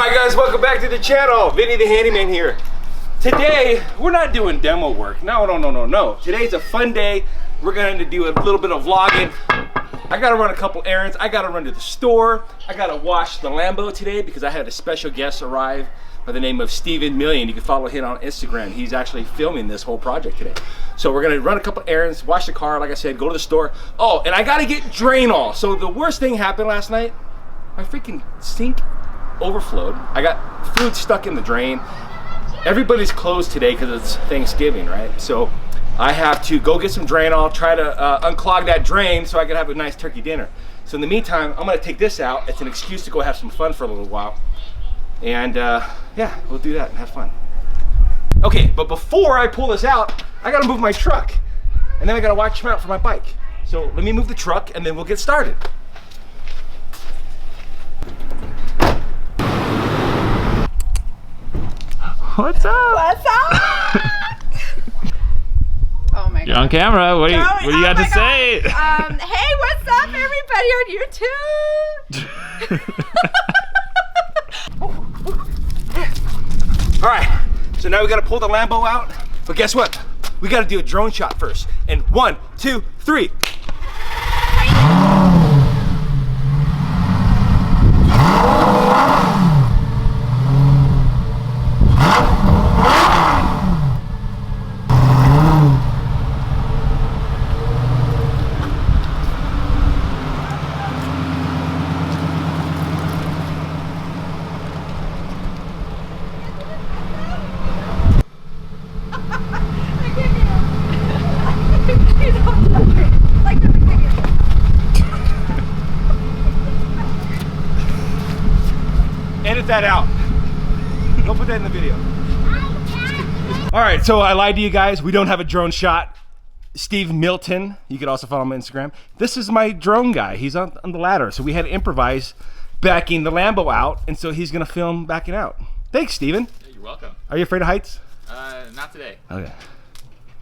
Alright guys, welcome back to the channel. Vinny the Handyman here. Today, we're not doing demo work. No. Today's a fun day. We're going to do a little bit of vlogging. I gotta run a couple errands. I gotta run to the store. I gotta wash the Lambo today because I had a special guest arrive by the name of Steve Milton. You can follow him on Instagram. He's actually filming this whole project today. So we're gonna run a couple errands, wash the car, like I said, go to the store. Oh, and I gotta get Drywall. So the worst thing happened last night. My freaking sink overflowed. I got food stuck in the drain. Everybody's closed today because it's Thanksgiving, right? So I have to go get some Drywall, try to unclog that drain so I can have a nice turkey dinner. So in the meantime, I'm gonna take this out. It's an excuse to go have some fun for a little while. And yeah, we'll do that and have fun. Okay, but before I pull this out, I gotta move my truck. And then I gotta watch out for my bike. So let me move the truck and then we'll get started. What's up? What's up? Oh my God. You're on camera. What do you got to say? Hey, what's up, everybody on YouTube? All right, so now we gotta pull the Lambo out. But guess what? We gotta do a drone shot first. And 1, 2, 3. Edit that out. Don't put that in the video. All right, so I lied to you guys. We don't have a drone shot. Steve Milton, you can also follow him on Instagram. This is my drone guy. He's on the ladder. So we had to improvise backing the Lambo out, and so he's gonna film backing out. Thanks, Steven. Yeah, you're welcome. Are you afraid of heights? Not today. Okay.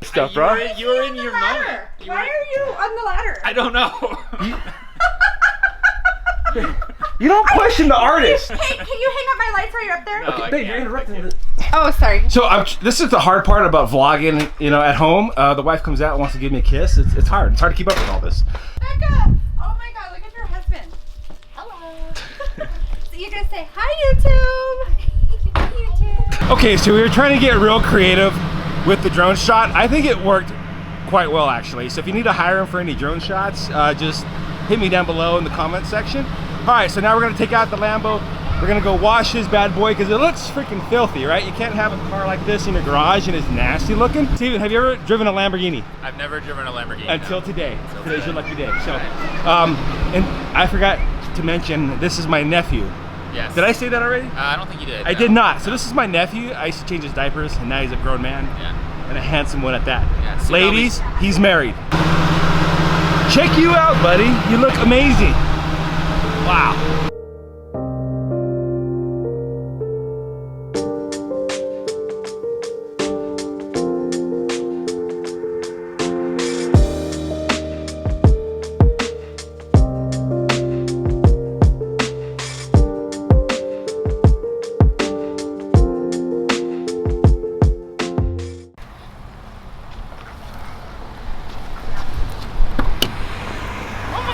Stuff, bro. You were in your moment. Why are you on the ladder? I don't know. You don't question the artist. Hey, can you hang up my lights while you're up there? No, Okay, I babe, can't. you're interrupting. Oh, sorry. So this is the hard part about vlogging, you know, at home. The wife comes out and wants to give me a kiss. It's hard. It's hard to keep up with all this. Becca! Oh my God, look at your husband. Hello. So you guys say, hi, YouTube. Hi, YouTube. Okay, so we were trying to get real creative with the drone shot. I think it worked quite well, actually. So if you need to hire him for any drone shots, just hit me down below in the comment section. All right, so now we're gonna take out the Lambo. We're gonna go wash his bad boy because it looks freaking filthy, right? You can't have a car like this in your garage and it's nasty looking. Steven, have you ever driven a Lamborghini? I've never driven a Lamborghini. Until today. Today's your lucky day. So, and I forgot to mention, this is my nephew. Yes. Did I say that already? I don't think you did. I no. did not. So this is my nephew. I used to change his diapers, and now he's a grown man. Yeah. And a handsome one at that. Yeah, so ladies, he's married. Check you out, buddy. You look amazing. Wow.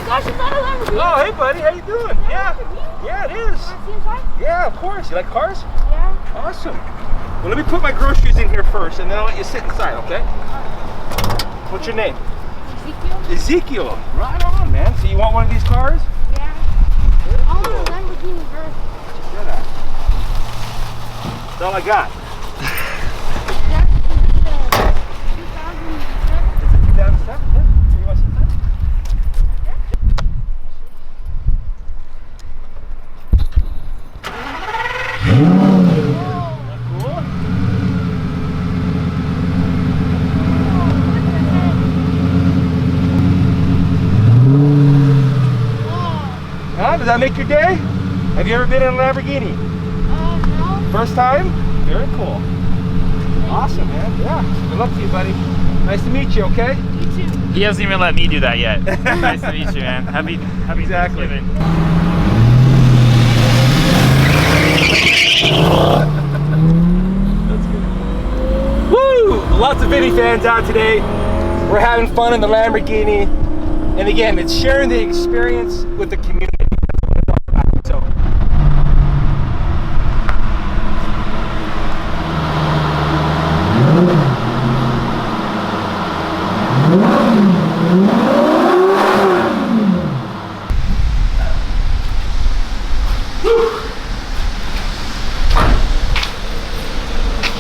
Gosh, it's not a Lamborghini. Oh, hey, buddy. How you doing? Yeah, it is. Want to see inside? Yeah, of course. You like cars? Yeah. Awesome. Well, let me put my groceries in here first, and then I'll let you sit inside, okay? What's your name? Ezekiel? Ezekiel. Right on, man. So you want one of these cars? Yeah. I want a Lamborghini first. Get that. That's all I got. Jack, is it the 2007? It's a 2007? Yeah. You want some time? Does that make your day? Have you ever been in a Lamborghini? No. First time? Very cool. Awesome, man. Yeah. Good luck to you, buddy. Nice to meet you, okay? You too. He hasn't even let me do that yet. Nice to meet you, man. Happy Exactly. Thanksgiving. Woo! Lots of Vinny fans out today. We're having fun in the Lamborghini. And again, it's sharing the experience with the community. So,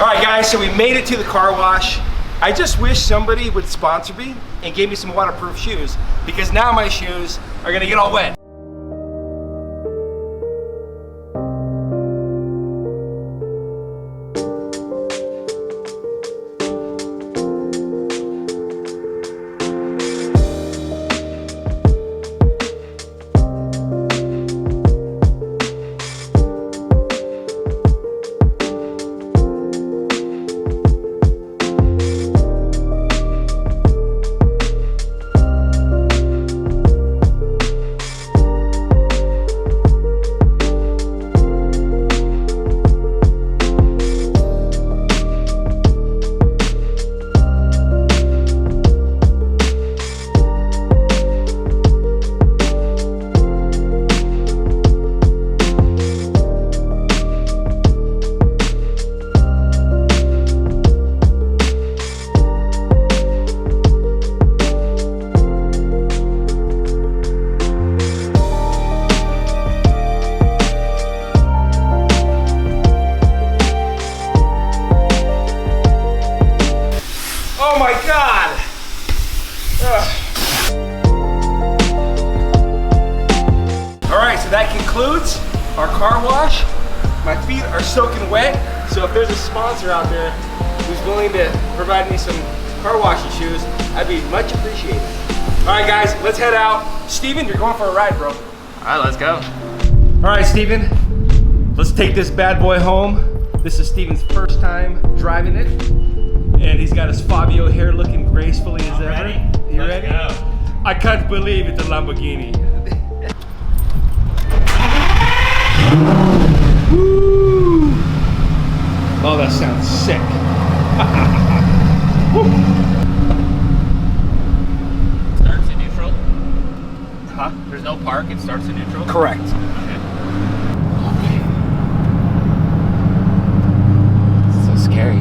alright guys, so we made it to the car wash. I just wish somebody would sponsor me and give me some waterproof shoes, because now my shoes are gonna get all wet. Oh my God! Alright, so that concludes our car wash. My feet are soaking wet, so if there's a sponsor out there who's willing to provide me some car washing shoes, I'd be much appreciated. Alright guys, let's head out. Steven, you're going for a ride, bro. Alright, let's go. Alright, Steven, let's take this bad boy home. This is Steven's first time driving it. And he's got his Fabio hair looking gracefully as ever. Ready? You Let's ready? go. I can't believe it's a Lamborghini. Woo! Oh, that sounds sick. Starts in neutral. Huh? There's no park, it starts in neutral. Correct. Okay. So scary.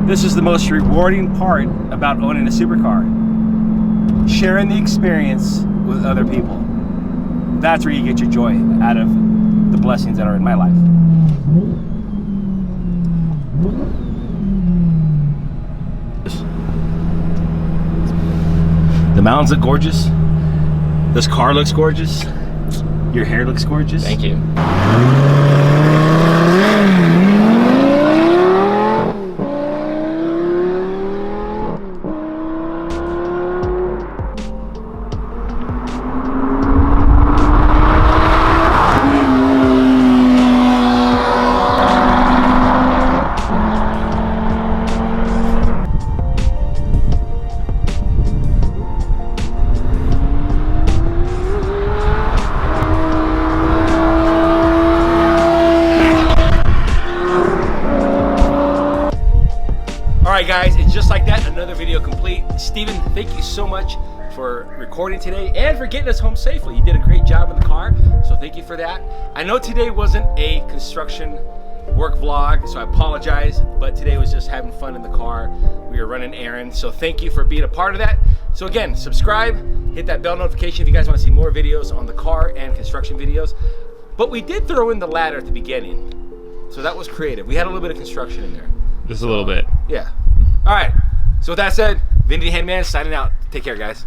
This is the most rewarding part about owning a supercar. Sharing the experience with other people. That's where you get your joy out of the blessings that are in my life. The mountains look gorgeous. This car looks gorgeous. Your hair looks gorgeous. Thank you. Alright guys, it's just like that, another video complete. Steven, thank you so much for recording today and for getting us home safely. You did a great job in the car, so thank you for that. I know today wasn't a construction work vlog, so I apologize, but today was just having fun in the car. We were running errands, so thank you for being a part of that. So again, subscribe, hit that bell notification if you guys want to see more videos on the car and construction videos. But we did throw in the ladder at the beginning, so that was creative. We had a little bit of construction in there. Just a little bit. Yeah. All right. So with that said, Vinny the Handyman signing out. Take care, guys.